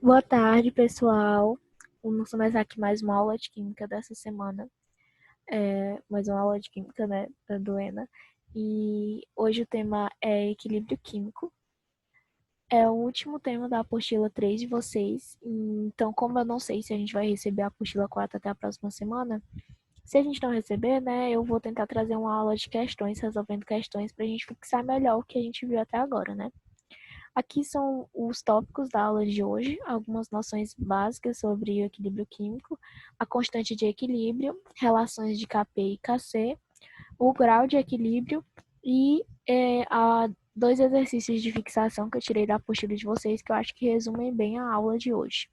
Boa tarde, pessoal. Vamos começar aqui mais uma aula de química dessa semana. Mais uma aula de química, né, da Duena. E hoje o tema é equilíbrio químico. É o último tema da apostila 3 de vocês. Então, como eu não sei se a gente vai receber a apostila 4 até a próxima semana, se a gente não receber, né, eu vou tentar trazer uma aula de questões, resolvendo questões, para a gente fixar melhor o que a gente viu até agora, né? Aqui são os tópicos da aula de hoje, algumas noções básicas sobre o equilíbrio químico, a constante de equilíbrio, relações de Kp e Kc, o grau de equilíbrio e dois exercícios de fixação que eu tirei da apostila de vocês, que eu acho que resumem bem a aula de hoje.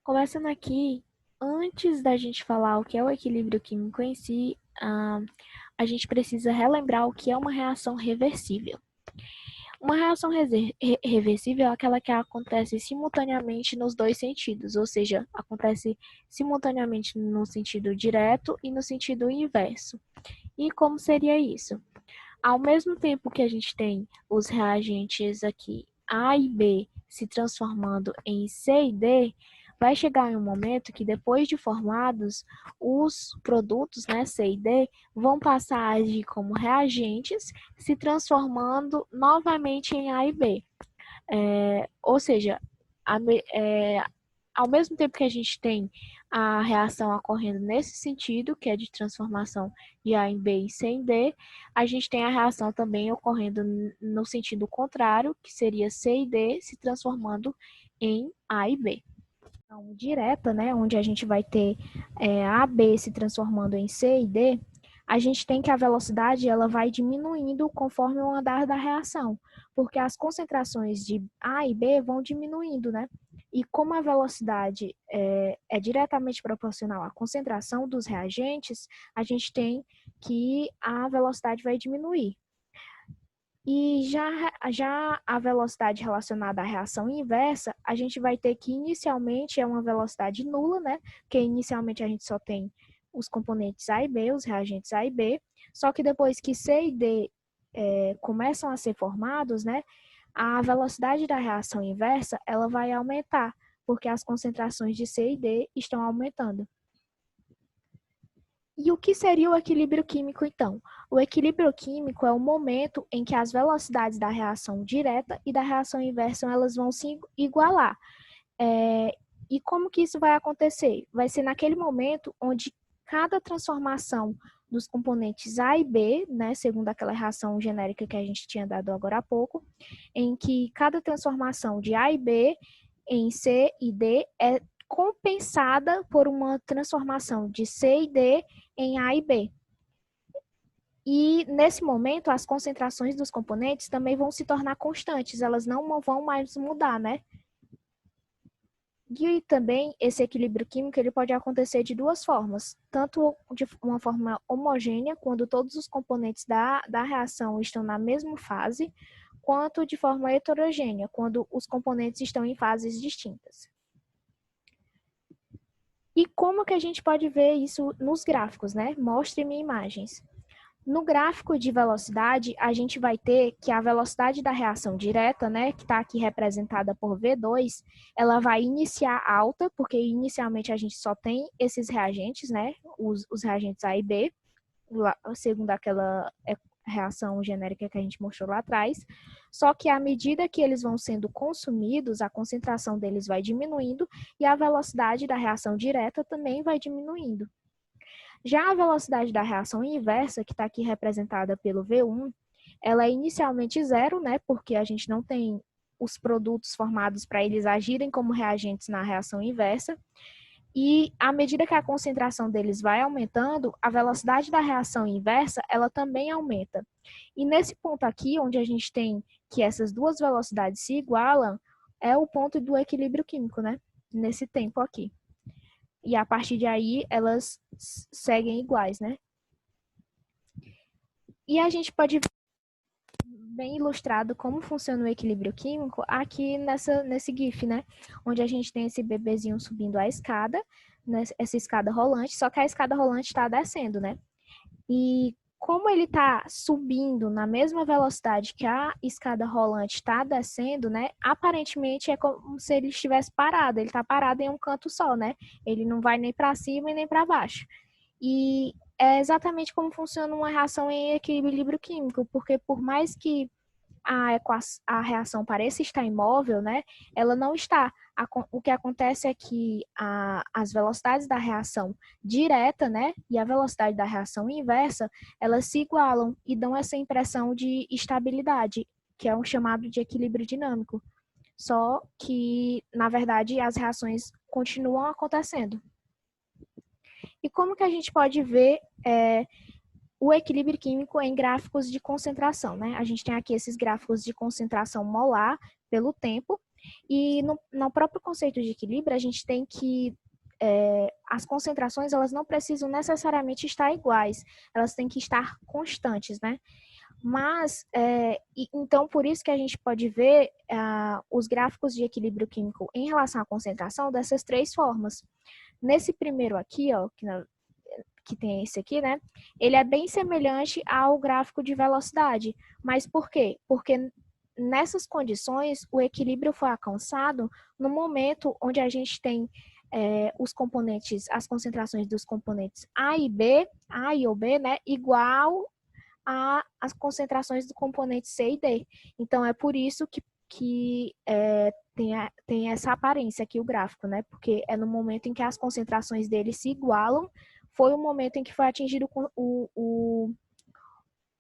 Começando aqui, antes da gente falar o que é o equilíbrio químico em si, a gente precisa relembrar o que é uma reação reversível. Uma reação reversível é aquela que acontece simultaneamente nos dois sentidos, ou seja, acontece simultaneamente no sentido direto e no sentido inverso. E como seria isso? Ao mesmo tempo que a gente tem os reagentes aqui A e B se transformando em C e D, vai chegar em um momento que depois de formados, os produtos, né, C e D, vão passar a agir como reagentes, se transformando novamente em A e B. Ou seja, a, é, ao mesmo tempo que a gente tem a reação ocorrendo nesse sentido, que é de transformação de A em B e C em D, a gente tem a reação também ocorrendo no sentido contrário, que seria C e D se transformando em A e B. Então, direta, né, onde a gente vai ter A, B se transformando em C e D, a gente tem que a velocidade ela vai diminuindo conforme o andar da reação, porque as concentrações de A e B vão diminuindo, né? E como a velocidade é diretamente proporcional à concentração dos reagentes, a gente tem que a velocidade vai diminuir. E já a velocidade relacionada à reação inversa, a gente vai ter que inicialmente é uma velocidade nula, né? Porque inicialmente a gente só tem os componentes A e B, os reagentes A e B, só que depois que C e D começam a ser formados, né? A velocidade da reação inversa, ela vai aumentar, porque as concentrações de C e D estão aumentando. E o que seria o equilíbrio químico, então? O equilíbrio químico é o momento em que as velocidades da reação direta e da reação inversa elas vão se igualar. E como que isso vai acontecer? Vai ser naquele momento onde cada transformação dos componentes A e B, né, segundo aquela reação genérica que a gente tinha dado agora há pouco, em que cada transformação de A e B em C e D é compensada por uma transformação de C e D em A e B. E nesse momento, as concentrações dos componentes também vão se tornar constantes, elas não vão mais mudar, né? E também esse equilíbrio químico ele pode acontecer de duas formas, tanto de uma forma homogênea, quando todos os componentes da reação estão na mesma fase, quanto de forma heterogênea, quando os componentes estão em fases distintas. E como que a gente pode ver isso nos gráficos, né? Mostre-me imagens. No gráfico de velocidade, a gente vai ter que a velocidade da reação direta, né, que está aqui representada por V2, ela vai iniciar alta, porque inicialmente a gente só tem esses reagentes, né, os reagentes A e B, segundo aquela reação genérica que a gente mostrou lá atrás. Só que à medida que eles vão sendo consumidos, a concentração deles vai diminuindo e a velocidade da reação direta também vai diminuindo. Já a velocidade da reação inversa, que está aqui representada pelo V1, ela é inicialmente zero, né? Porque a gente não tem os produtos formados para eles agirem como reagentes na reação inversa. E à medida que a concentração deles vai aumentando, a velocidade da reação inversa, ela também aumenta. E nesse ponto aqui, onde a gente tem que essas duas velocidades se igualam, é o ponto do equilíbrio químico, né? Nesse tempo aqui. E a partir de aí, elas seguem iguais, né? E a gente pode ver bem ilustrado como funciona o equilíbrio químico aqui nesse GIF, né? Onde a gente tem esse bebezinho subindo a escada, né? Essa escada rolante, só que a escada rolante está descendo, né? E como ele está subindo na mesma velocidade que a escada rolante está descendo, né? Aparentemente é como se ele estivesse parado. Ele está parado em um canto só, né? Ele não vai nem para cima e nem para baixo. E é exatamente como funciona uma reação em equilíbrio químico, porque por mais que a reação pareça estar imóvel, né? Ela não está. O que acontece é que as velocidades da reação direta, né, e a velocidade da reação inversa, elas se igualam e dão essa impressão de estabilidade, que é um chamado de equilíbrio dinâmico. Só que, na verdade, as reações continuam acontecendo. E como que a gente pode ver o equilíbrio químico em gráficos de concentração, né? A gente tem aqui esses gráficos de concentração molar pelo tempo, e no próprio conceito de equilíbrio, a gente tem que as concentrações elas não precisam necessariamente estar iguais, elas têm que estar constantes, né? Mas, então, por isso que a gente pode ver os gráficos de equilíbrio químico em relação à concentração dessas três formas. Nesse primeiro aqui, ó, que tem esse aqui, né? Ele é bem semelhante ao gráfico de velocidade. Mas por quê? Porque nessas condições, o equilíbrio foi alcançado no momento onde a gente tem os componentes, as concentrações dos componentes A e B, A e ou B, né? Igual às concentrações do componente C e D. Então, é por isso que tem essa aparência aqui, o gráfico, né? Porque é no momento em que as concentrações deles se igualam, foi o momento em que foi atingido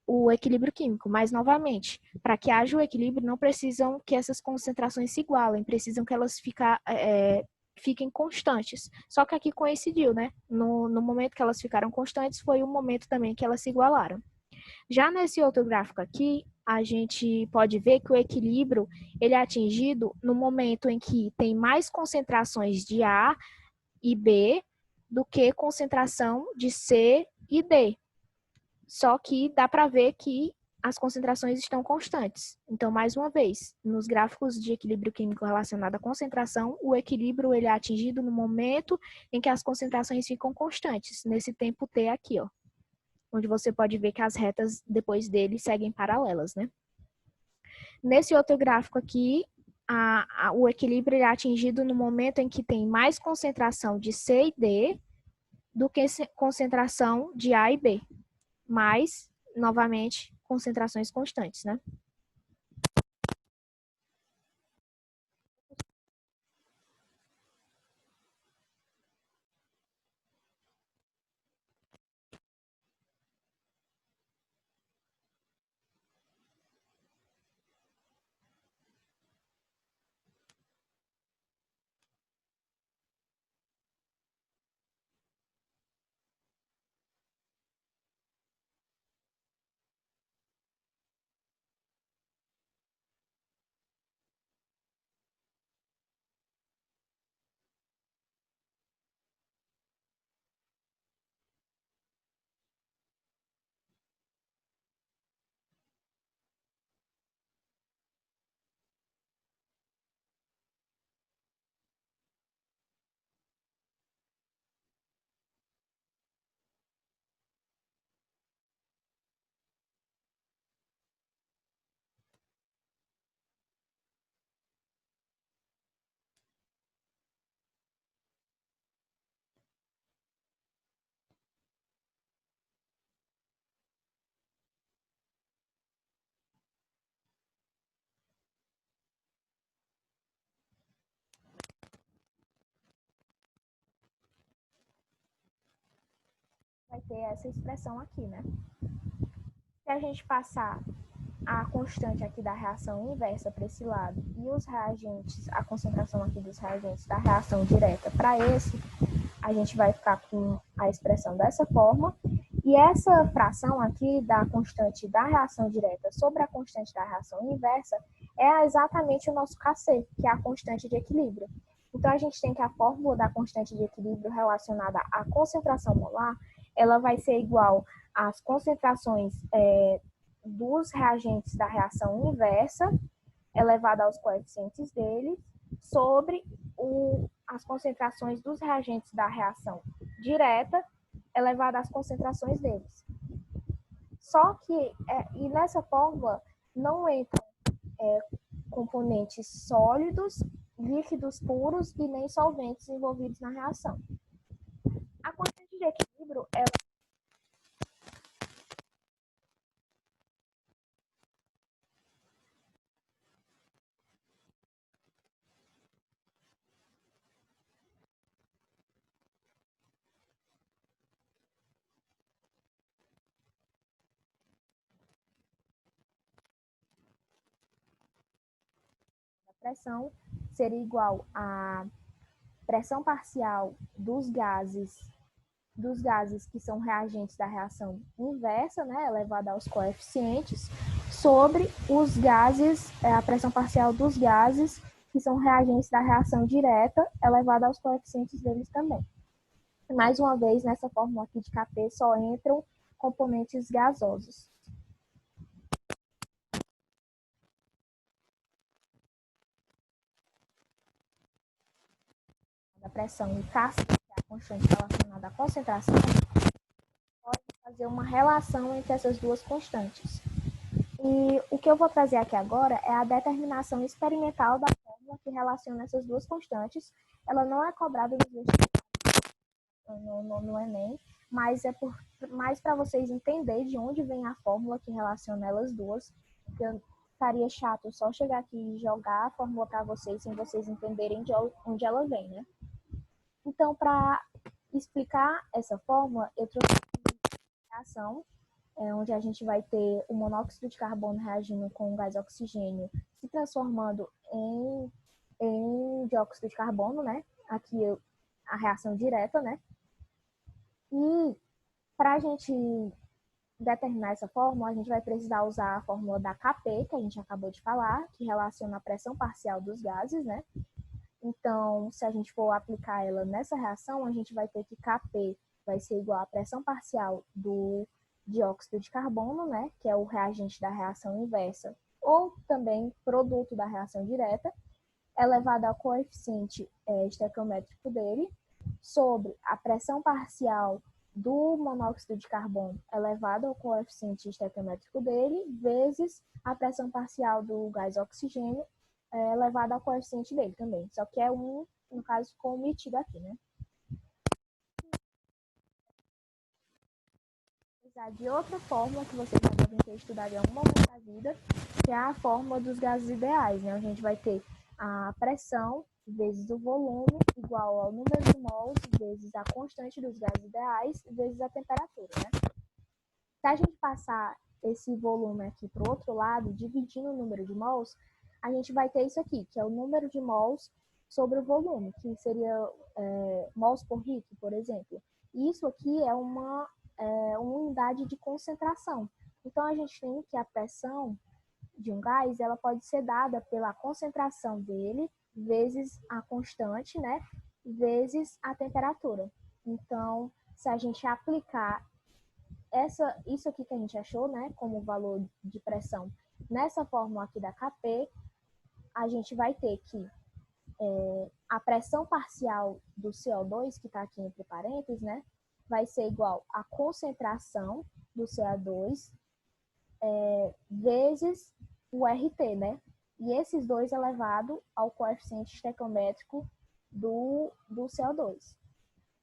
o equilíbrio químico. Mas, novamente, para que haja o equilíbrio, não precisam que essas concentrações se igualem, precisam que elas fiquem constantes. Só que aqui coincidiu, né? No momento que elas ficaram constantes, foi o momento também que elas se igualaram. Já nesse outro gráfico aqui, a gente pode ver que o equilíbrio ele é atingido no momento em que tem mais concentrações de A e B do que concentração de C e D. Só que dá para ver que as concentrações estão constantes. Então, mais uma vez, nos gráficos de equilíbrio químico relacionado à concentração, o equilíbrio ele é atingido no momento em que as concentrações ficam constantes, nesse tempo T aqui, ó, onde você pode ver que as retas depois dele seguem paralelas, né? Nesse outro gráfico aqui, o equilíbrio é atingido no momento em que tem mais concentração de C e D do que concentração de A e B, mas, novamente, concentrações constantes, né? Vai ter essa expressão aqui, né? Se a gente passar a constante aqui da reação inversa para esse lado e os reagentes, a concentração aqui dos reagentes da reação direta para esse, a gente vai ficar com a expressão dessa forma. E essa fração aqui da constante da reação direta sobre a constante da reação inversa é exatamente o nosso Kc, que é a constante de equilíbrio. Então, a gente tem que a fórmula da constante de equilíbrio relacionada à concentração molar, ela vai ser igual às concentrações dos reagentes da reação inversa, elevada aos coeficientes deles, sobre as concentrações dos reagentes da reação direta, elevada às concentrações deles. Só que, e nessa fórmula não entram componentes sólidos, líquidos puros e nem solventes envolvidos na reação. A constante de equilíbrio, ela pressão seria igual à pressão parcial dos gases que são reagentes da reação inversa, né, elevada aos coeficientes, sobre os gases, a pressão parcial dos gases que são reagentes da reação direta, elevada aos coeficientes deles também. Mais uma vez, nessa fórmula aqui de Kp só entram componentes gasosos. A pressão e Kc, que é a constante relacionada à concentração, pode fazer uma relação entre essas duas constantes. E o que eu vou trazer aqui agora é a determinação experimental da fórmula que relaciona essas duas constantes. Ela não é cobrada no Enem, mas é mais para vocês entenderem de onde vem a fórmula que relaciona elas duas, porque estaria chato só chegar aqui e jogar a fórmula para vocês sem vocês entenderem de onde ela vem, né? Então, para explicar essa fórmula, eu trouxe a reação, onde a gente vai ter o monóxido de carbono reagindo com o gás oxigênio, se transformando em dióxido de carbono, né? Aqui a reação direta, né? E para a gente determinar essa fórmula, a gente vai precisar usar a fórmula da Kp, que a gente acabou de falar, que relaciona a pressão parcial dos gases, né? Então, se a gente for aplicar ela nessa reação, a gente vai ter que Kp vai ser igual à pressão parcial do dióxido de carbono, né, que é o reagente da reação inversa, ou também produto da reação direta, elevado ao coeficiente estequiométrico dele, sobre a pressão parcial do monóxido de carbono elevado ao coeficiente estequiométrico dele, vezes a pressão parcial do gás oxigênio elevado ao coeficiente dele também. Só que é no caso, ficou omitido aqui, né? De outra fórmula que vocês já devem ter estudado em algum momento da vida, que é a fórmula dos gases ideais, né? A gente vai ter a pressão vezes o volume igual ao número de mols vezes a constante dos gases ideais vezes a temperatura, né? Se a gente passar esse volume aqui para o outro lado, dividindo o número de mols, a gente vai ter isso aqui, que é o número de mols sobre o volume, que seria mols por litro, por exemplo. E isso aqui é uma unidade de concentração. Então, a gente tem que a pressão de um gás, ela pode ser dada pela concentração dele, vezes a constante, né? Vezes a temperatura. Então, se a gente aplicar isso aqui que a gente achou, né, como valor de pressão, nessa fórmula aqui da Kp, a gente vai ter que a pressão parcial do CO2, que está aqui entre parênteses, né, vai ser igual à concentração do CO2 vezes o RT, né? E esses dois elevado ao coeficiente estequiométrico do CO2.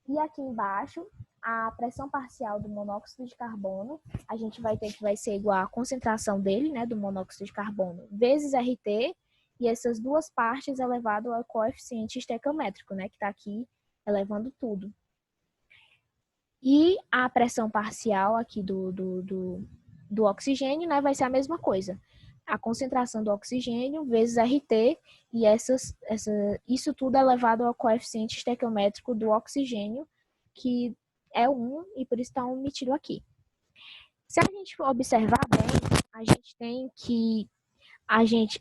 E aqui embaixo, a pressão parcial do monóxido de carbono, a gente vai ter que vai ser igual à concentração dele, né, do monóxido de carbono, vezes RT, e essas duas partes elevado ao coeficiente estequiométrico, né, que está aqui elevando tudo. E a pressão parcial aqui do oxigênio, né, vai ser a mesma coisa. A concentração do oxigênio vezes RT, e isso tudo elevado ao coeficiente estequiométrico do oxigênio, que é 1, e por isso está omitido aqui. Se a gente observar bem, a gente tem que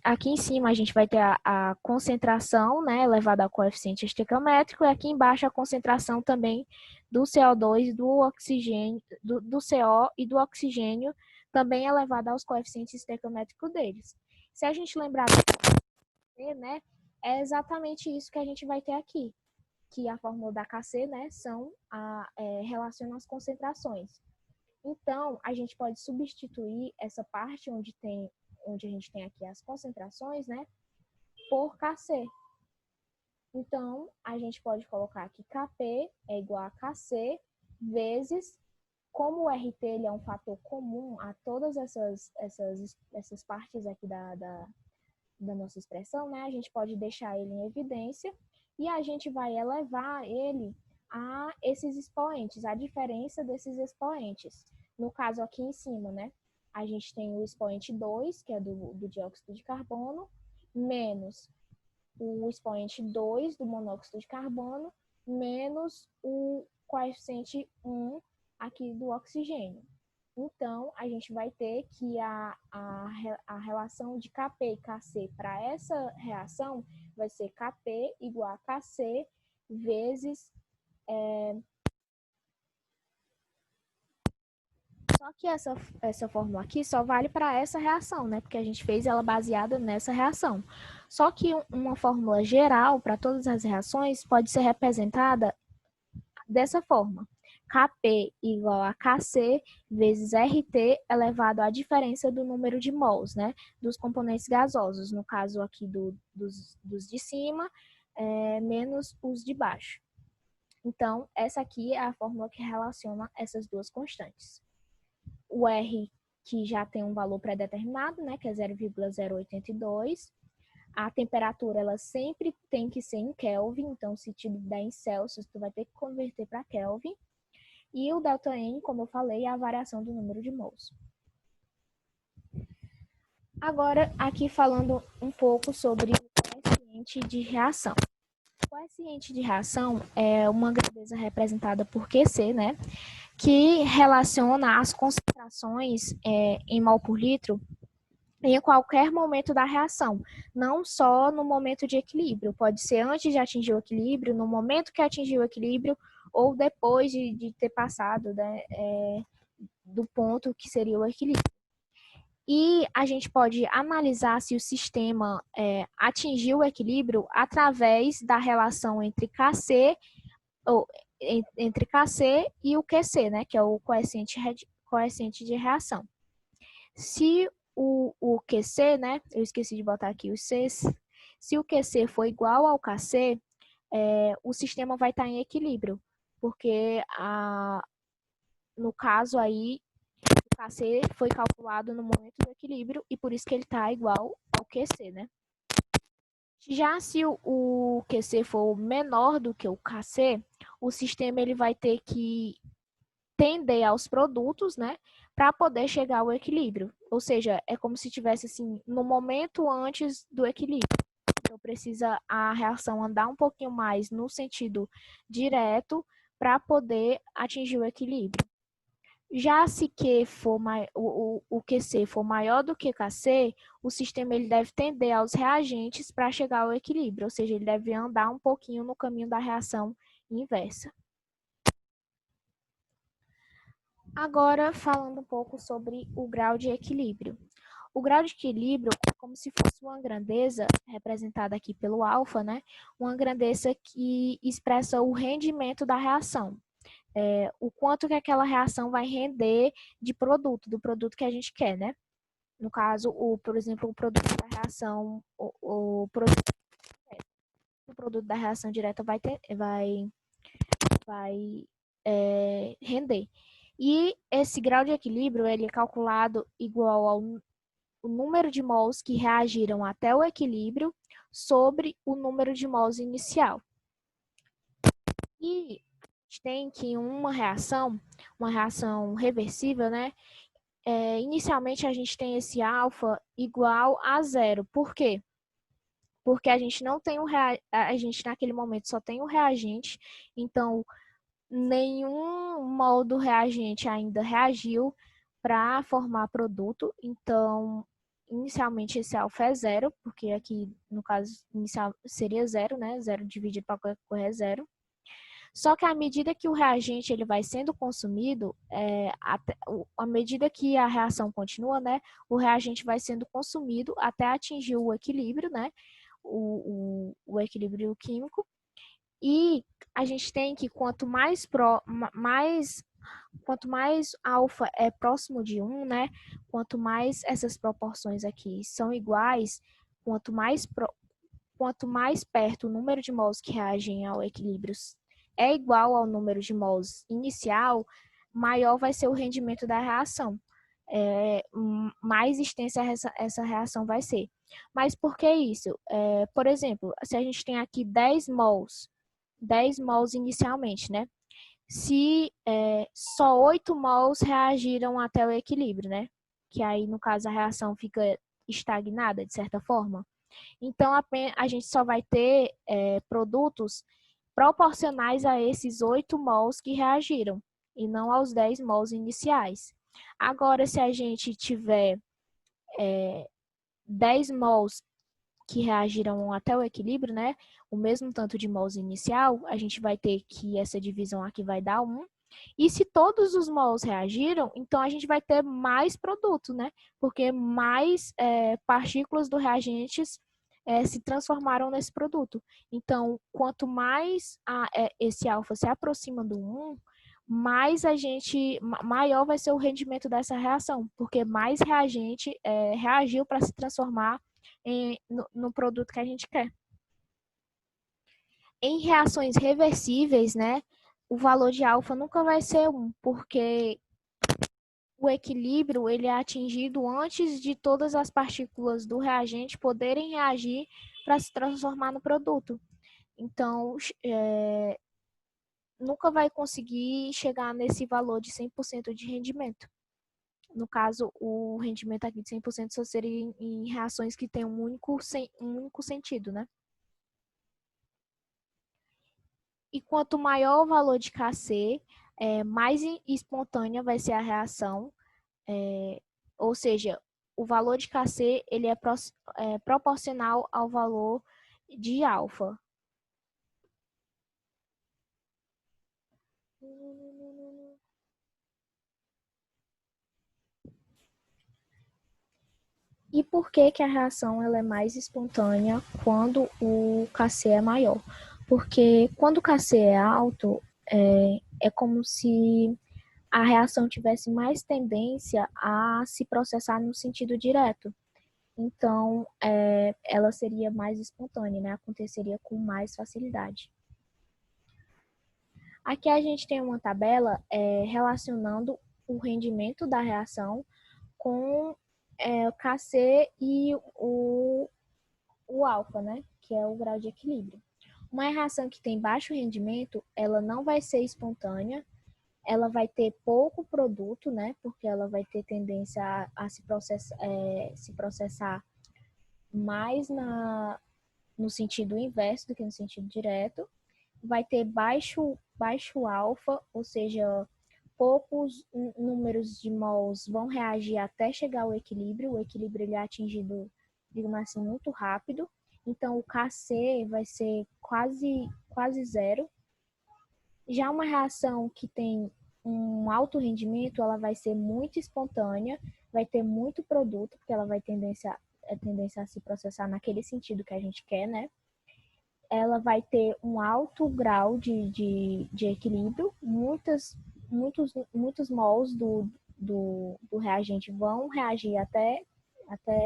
aqui em cima a gente vai ter a concentração, né, elevada ao coeficiente estequiométrico, e aqui embaixo a concentração também do CO2, do oxigênio, do CO e do oxigênio, também elevada aos coeficientes estequiométricos deles. Se a gente lembrar, né, é exatamente isso que a gente vai ter aqui, que a fórmula da Kc, né, relaciona as concentrações. Então, a gente pode substituir essa parte onde a gente tem aqui as concentrações, né, por Kc. Então, a gente pode colocar aqui Kp é igual a Kc vezes, como o RT ele é um fator comum a todas essas partes aqui da nossa expressão, né? A gente pode deixar ele em evidência e a gente vai elevar ele a esses expoentes, a diferença desses expoentes. No caso aqui em cima, né? A gente tem o expoente 2, que é do dióxido de carbono, menos o expoente 2 do monóxido de carbono, menos o coeficiente 1 aqui do oxigênio. Então, a gente vai ter que a relação de Kp e Kc para essa reação vai ser Kp igual a Kc vezes... Só que essa fórmula aqui só vale para essa reação, né? Porque a gente fez ela baseada nessa reação. Só que uma fórmula geral para todas as reações pode ser representada dessa forma. Kp igual a Kc vezes RT elevado à diferença do número de mols, né, dos componentes gasosos, no caso aqui dos de cima, menos os de baixo. Então, essa aqui é a fórmula que relaciona essas duas constantes. O R, que já tem um valor pré-determinado, né, que é 0,082. A temperatura, ela sempre tem que ser em Kelvin, então se te der em Celsius, tu vai ter que converter para Kelvin. E o ΔN, como eu falei, é a variação do número de mols. Agora, aqui falando um pouco sobre o coeficiente de reação. O coeficiente de reação é uma grandeza representada por QC, né, que relaciona as concentrações em mol por litro em qualquer momento da reação, não só no momento de equilíbrio. Pode ser antes de atingir o equilíbrio, no momento que atingir o equilíbrio, ou depois de ter passado, né, do ponto que seria o equilíbrio. E a gente pode analisar se o sistema atingiu o equilíbrio através da relação entre Kc, ou, entre Kc e o QC, né, que é o coeficiente de reação. Se o QC, né, eu esqueci de botar aqui os Cs, se o QC for igual ao Kc, o sistema vai estar em equilíbrio, porque no caso aí, o Kc foi calculado no momento do equilíbrio e por isso que ele está igual ao QC, né? Já se o QC for menor do que o Kc, o sistema ele vai ter que tender aos produtos, né, para poder chegar ao equilíbrio. Ou seja, é como se tivesse assim no momento antes do equilíbrio. Então precisa a reação andar um pouquinho mais no sentido direto para poder atingir o equilíbrio. Já se Q for o QC for maior do que Kc, o sistema ele deve tender aos reagentes para chegar ao equilíbrio, ou seja, ele deve andar um pouquinho no caminho da reação inversa. Agora, falando um pouco sobre o grau de equilíbrio. O grau de equilíbrio é como se fosse uma grandeza, representada aqui pelo alfa, né? Uma grandeza que expressa o rendimento da reação. O quanto que aquela reação vai render de produto, do produto que a gente quer, né? No caso, por exemplo, o produto da reação, o produto da reação direta vai render. E esse grau de equilíbrio ele é calculado igual ao o número de mols que reagiram até o equilíbrio sobre o número de mols inicial. E a gente tem que uma reação reversível, né? Inicialmente a gente tem esse alfa igual a zero. Por quê? Porque a gente não tem a gente naquele momento só tem o reagente, então nenhum mol do reagente ainda reagiu para formar produto, então inicialmente esse alfa é zero, porque aqui no caso inicial seria zero, né? Zero dividido para qualquer coisa é zero. Só que à medida que o reagente ele vai sendo consumido, à medida que a reação continua, né, o reagente vai sendo consumido até atingir o equilíbrio, né, o equilíbrio químico. E a gente tem que quanto mais Quanto mais alfa é próximo de 1, né? Quanto mais essas proporções aqui são iguais, quanto mais, quanto mais perto o número de mols que reagem ao equilíbrio é igual ao número de mols inicial, maior vai ser o rendimento da reação. Mais extensa essa reação vai ser. Mas por que isso? Por exemplo, se a gente tem aqui 10 mols inicialmente, né? Se só 8 mols reagiram até o equilíbrio, né? Que aí, no caso, a reação fica estagnada, de certa forma. Então, a gente só vai ter produtos proporcionais a esses 8 mols que reagiram, e não aos 10 mols iniciais. Agora, se a gente tiver 10 mols que reagiram até o equilíbrio, né? O mesmo tanto de mols inicial, a gente vai ter que essa divisão aqui vai dar 1. E se todos os mols reagiram, então a gente vai ter mais produto, né? Porque mais partículas do reagentes se transformaram nesse produto. Então, quanto mais esse alfa se aproxima do 1, maior vai ser o rendimento dessa reação, porque mais reagente reagiu para se transformar no produto que a gente quer. Em reações reversíveis, né, o valor de alfa nunca vai ser 1, porque o equilíbrio ele é atingido antes de todas as partículas do reagente poderem reagir para se transformar no produto. Então, nunca vai conseguir chegar nesse valor de 100% de rendimento. No caso, o rendimento aqui de 100% só seria em reações que têm um único sentido, né? E quanto maior o valor de Kc, mais espontânea vai ser a reação, ou seja, o valor de Kc ele é proporcional ao valor de alfa. E por que que a reação ela é mais espontânea quando o Kc é maior? Porque quando o Kc é alto, é como se a reação tivesse mais tendência a se processar no sentido direto. Então, ela seria mais espontânea, né? Aconteceria com mais facilidade. Aqui a gente tem uma tabela relacionando o rendimento da reação com o Kc e o alfa, né? Que é o grau de equilíbrio. Uma reação que tem baixo rendimento, ela não vai ser espontânea, ela vai ter pouco produto, né? Porque ela vai ter tendência a se processar mais no sentido inverso do que no sentido direto. Vai ter baixo alfa, ou seja, poucos números de mols vão reagir até chegar ao equilíbrio. O equilíbrio ele é atingido, digamos assim, muito rápido. Então, o Kc vai ser quase zero. Já uma reação que tem um alto rendimento, ela vai ser muito espontânea, vai ter muito produto, porque ela vai tendência a se processar naquele sentido que a gente quer, né? Ela vai ter um alto grau de equilíbrio, muitos mols do reagente vão reagir até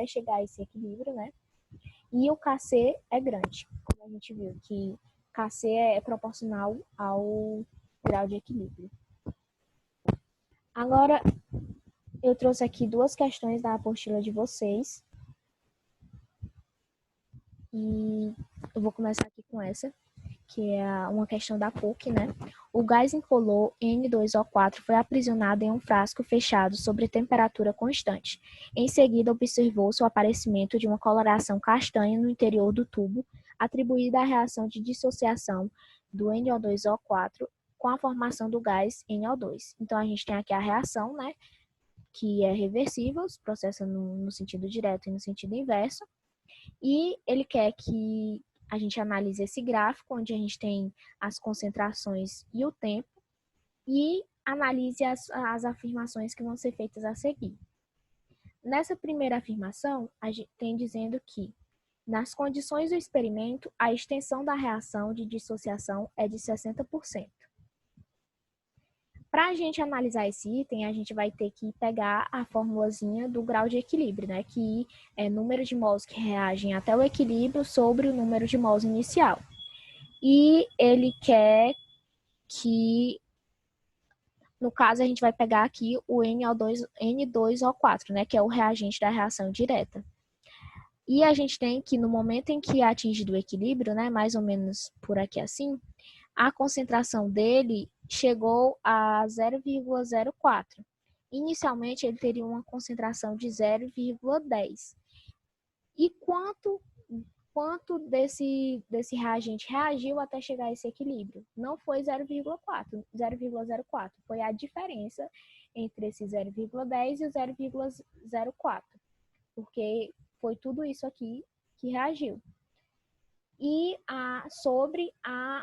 chegar a esse equilíbrio, né? E o Kc é grande, como a gente viu, que Kc é proporcional ao grau de equilíbrio. Agora, eu trouxe aqui duas questões da apostila de vocês. E eu vou começar aqui com essa, que é uma questão da PUC, né? O gás incolor N2O4 foi aprisionado em um frasco fechado sobre temperatura constante. Em seguida, observou-se o aparecimento de uma coloração castanha no interior do tubo, atribuída à reação de dissociação do NO2O4 com a formação do gás NO2. Então, a gente tem aqui a reação, né? Que é reversível, se processa no sentido direto e no sentido inverso. E ele quer que a gente analise esse gráfico, onde a gente tem as concentrações e o tempo, e analise as afirmações que vão ser feitas a seguir. Nessa primeira afirmação, a gente tem dizendo que, nas condições do experimento, a extensão da reação de dissociação é de 60%. Para a gente analisar esse item, a gente vai ter que pegar a formulazinha do grau de equilíbrio, né? Que é número de mols que reagem até o equilíbrio sobre o número de mols inicial. E ele quer que, no caso, a gente vai pegar aqui o N2O4, né? Que é o reagente da reação direta. E a gente tem que, no momento em que é atingido o equilíbrio, né? Mais ou menos por aqui assim, a concentração dele chegou a 0,04. Inicialmente, ele teria uma concentração de 0,10. E quanto desse reagente reagiu até chegar a esse equilíbrio? Não foi 0,04, foi a diferença entre esse 0,10 e o 0,04, porque foi tudo isso aqui que reagiu. E sobre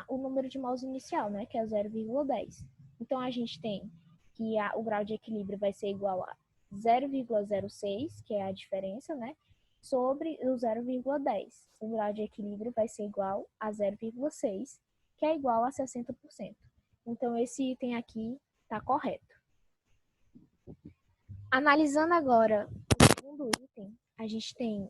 o número de mols inicial, né, que é 0,10. Então, a gente tem que o grau de equilíbrio vai ser igual a 0,06, que é a diferença, né, sobre o 0,10. O grau de equilíbrio vai ser igual a 0,6, que é igual a 60%. Então, esse item aqui está correto. Analisando agora o segundo item, a gente tem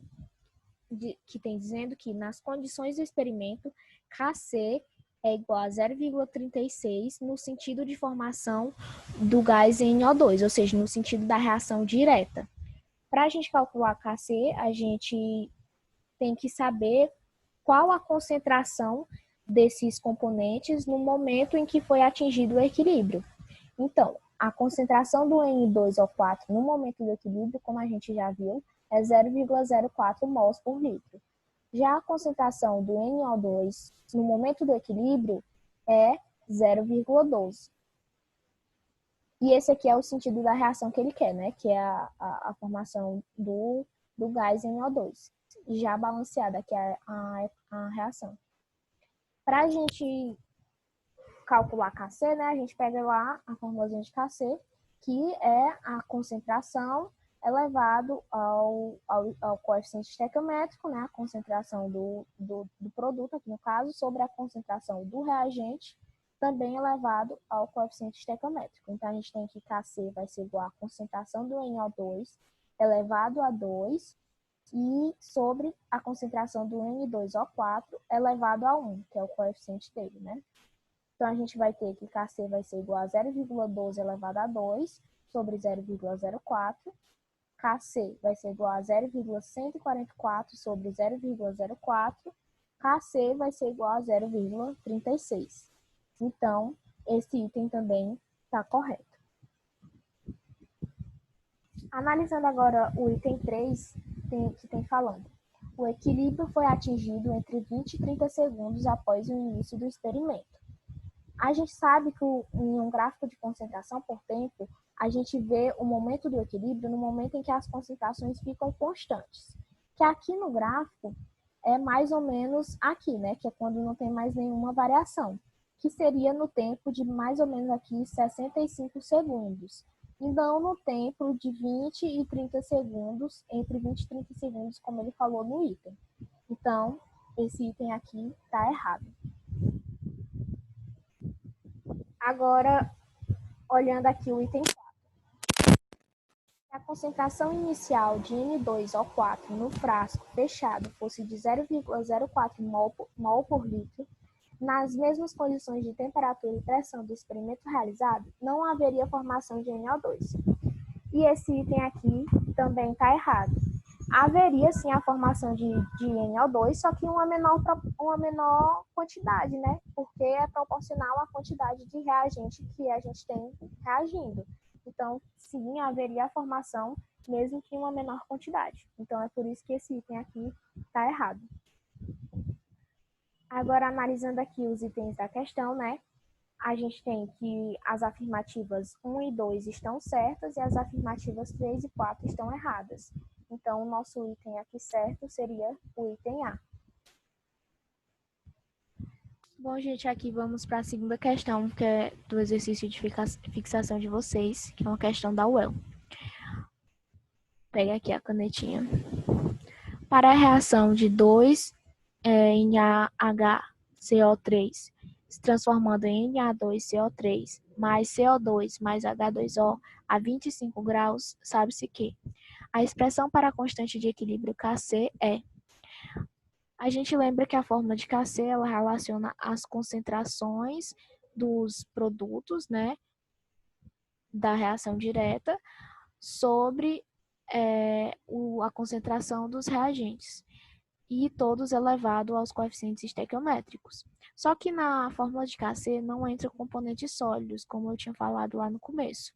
que tem dizendo que nas condições do experimento, Kc é igual a 0,36 no sentido de formação do gás NO2, ou seja, no sentido da reação direta. Para a gente calcular Kc, a gente tem que saber qual a concentração desses componentes no momento em que foi atingido o equilíbrio. Então, a concentração do N2O4 no momento do equilíbrio, como a gente já viu, é 0,04 mols por litro. Já a concentração do NO2 no momento do equilíbrio é 0,12. E esse aqui é o sentido da reação que ele quer, né? Que é a formação do gás NO2. Já balanceada, que é a reação. Para a gente calcular Kc, né? A gente pega lá a formulazinha de Kc, que é a concentração elevado ao coeficiente estequiométrico, né? A concentração do produto, aqui no caso, sobre a concentração do reagente, também elevado ao coeficiente estequiométrico. Então, a gente tem que Kc vai ser igual à concentração do NO2 elevado a 2 e sobre a concentração do N2O4 elevado a 1, que é o coeficiente dele, né? Então, a gente vai ter que Kc vai ser igual a 0,12 elevado a 2 sobre 0,04. Kc vai ser igual a 0,144 sobre 0,04. Kc vai ser igual a 0,36. Então, esse item também está correto. Analisando agora o item 3, que tem falando. O equilíbrio foi atingido entre 20 e 30 segundos após o início do experimento. A gente sabe que em um gráfico de concentração por tempo, a gente vê o momento do equilíbrio no momento em que as concentrações ficam constantes. Que aqui no gráfico é mais ou menos aqui, né? Que é quando não tem mais nenhuma variação. Que seria no tempo de mais ou menos aqui 65 segundos. Então, no tempo de 20 e 30 segundos, entre 20 e 30 segundos, como ele falou no item. Então, esse item aqui está errado. Agora, olhando aqui o item 4. Se a concentração inicial de N2O4 no frasco fechado fosse de 0,04 mol por litro, nas mesmas condições de temperatura e pressão do experimento realizado, não haveria formação de NO2. E esse item aqui também está errado. Haveria sim a formação de NO2, só que uma menor quantidade, né? Porque é proporcional à quantidade de reagente que a gente tem reagindo. Então, sim, haveria a formação, mesmo que em uma menor quantidade. Então, é por isso que esse item aqui está errado. Agora, analisando aqui os itens da questão, né? A gente tem que as afirmativas 1 e 2 estão certas e as afirmativas 3 e 4 estão erradas. Então, o nosso item aqui certo seria o item A. Bom, gente, aqui vamos para a segunda questão, que é do exercício de fixação de vocês, que é uma questão da UEL. Pega aqui a canetinha. Para a reação de 2 NaHCO3 se transformando em Na2CO3 mais CO2 mais H2O a 25 graus, sabe-se que a expressão para a constante de equilíbrio Kc é. A gente lembra que a fórmula de Kc ela relaciona as concentrações dos produtos, né, da reação direta sobre a concentração dos reagentes e todos elevado aos coeficientes estequiométricos. Só que na fórmula de Kc não entra componentes sólidos, como eu tinha falado lá no começo.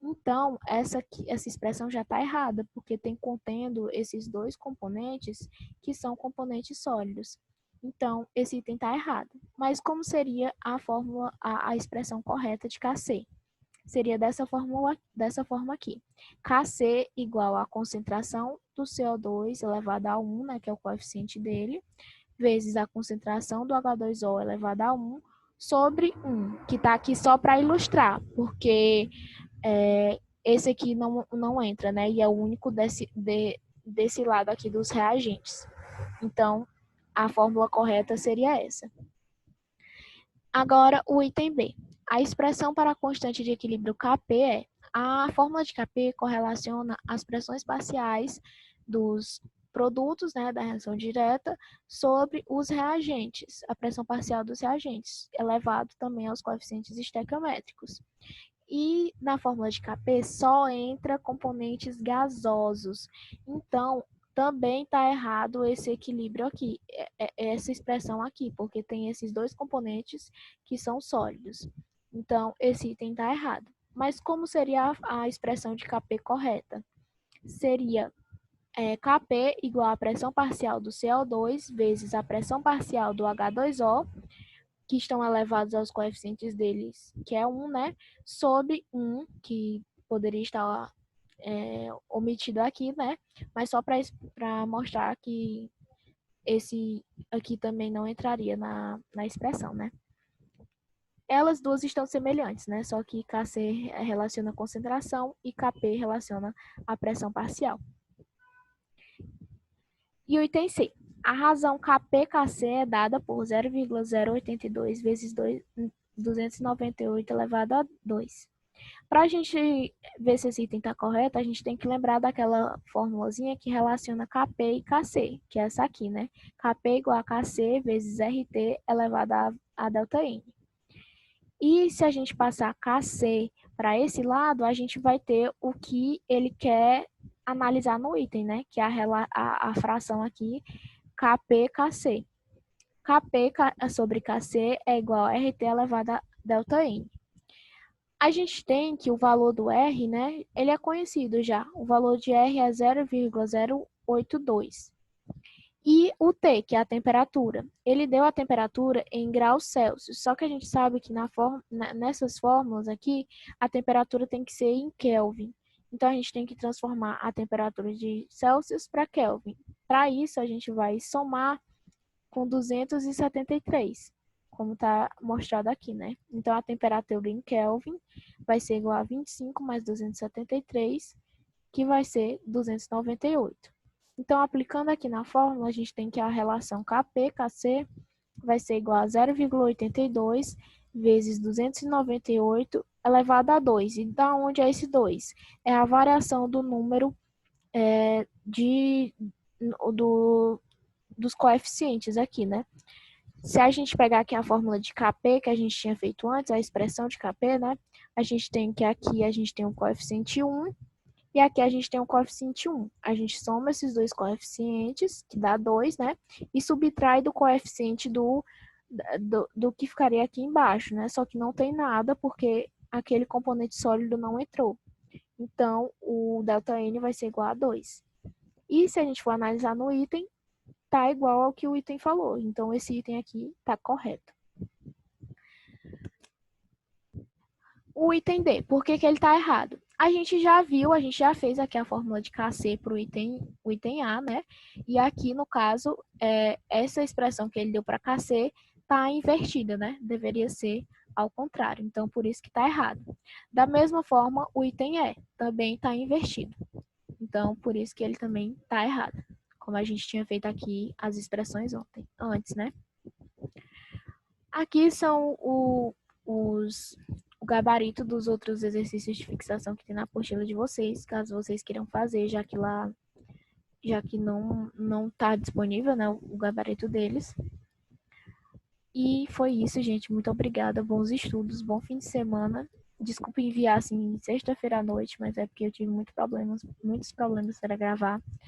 Então, essa expressão já está errada, porque tem contendo esses dois componentes que são componentes sólidos. Então, esse item está errado. Mas como seria a fórmula, a expressão correta de Kc? Seria dessa forma aqui. Kc igual à concentração do CO2 elevado a 1, né, que é o coeficiente dele, vezes a concentração do H2O elevado a 1, sobre 1, que está aqui só para ilustrar, porque esse aqui não entra, né? E é o único desse lado aqui dos reagentes. Então, a fórmula correta seria essa. Agora, o item B. A expressão para a constante de equilíbrio Kp é. A fórmula de Kp correlaciona as pressões parciais dos produtos, né, da reação direta sobre os reagentes, a pressão parcial dos reagentes, elevado também aos coeficientes estequiométricos. E na fórmula de Kp só entra componentes gasosos. Então, também está errado esse equilíbrio aqui, essa expressão aqui, porque tem esses dois componentes que são sólidos. Então, esse item está errado. Mas como seria a expressão de Kp correta? Seria Kp igual à pressão parcial do CO2 vezes a pressão parcial do H2O, que estão elevados aos coeficientes deles, que é 1, né? Sobre 1, que poderia estar omitido aqui, né? Mas só para mostrar que esse aqui também não entraria na expressão, né? Elas duas estão semelhantes, né? Só que Kc relaciona a concentração e Kp relaciona a pressão parcial. E o item C. A razão Kp-Kc é dada por 0,082 vezes 298 elevado a 2. Para a gente ver se esse item está correto, a gente tem que lembrar daquela formulazinha que relaciona Kp e Kc, que é essa aqui, né? Kp igual a Kc vezes Rt elevado a ΔN. E se a gente passar Kc para esse lado, a gente vai ter o que ele quer analisar no item, né? Que é a fração aqui, Kp-Kc. Kp sobre Kc é igual a Rt elevado a ΔN. A gente tem que o valor do R, né, ele é conhecido já. O valor de R é 0,082. E o T, que é a temperatura, ele deu a temperatura em graus Celsius. Só que a gente sabe que nessas fórmulas aqui, a temperatura tem que ser em Kelvin. Então, a gente tem que transformar a temperatura de Celsius para Kelvin. Para isso, a gente vai somar com 273, como está mostrado aqui, né? Então, a temperatura em Kelvin vai ser igual a 25 mais 273, que vai ser 298. Então, aplicando aqui na fórmula, a gente tem que a relação Kp-Kc vai ser igual a 0,82 vezes 298 elevado a 2. E da onde é esse 2? É a variação do número dos coeficientes aqui, né? Se a gente pegar aqui a fórmula de Kp, que a gente tinha feito antes, a expressão de Kp, né? A gente tem que aqui a gente tem um coeficiente 1 e aqui a gente tem um coeficiente 1. A gente soma esses dois coeficientes, que dá 2, né? E subtrai do coeficiente do que ficaria aqui embaixo, né? Só que não tem nada porque aquele componente sólido não entrou. Então, o ΔN vai ser igual a 2. E se a gente for analisar no item, tá igual ao que o item falou. Então, esse item aqui tá correto. O item D, por que ele tá errado? A gente já viu, a gente já fez aqui a fórmula de Kc para o item A, né? E aqui, no caso, essa expressão que ele deu para Kc tá invertida, né? Deveria ser ao contrário. Então, por isso que tá errado. Da mesma forma, o item E também tá invertido. Então, por isso que ele também tá errado. Como a gente tinha feito aqui as expressões antes, né? Aqui são o gabarito dos outros exercícios de fixação que tem na apostila de vocês, caso vocês queiram fazer, já que não está disponível, né, o gabarito deles. E foi isso, gente. Muito obrigada. Bons estudos, bom fim de semana. Desculpe enviar assim sexta-feira à noite, mas é porque eu tive muitos problemas para gravar.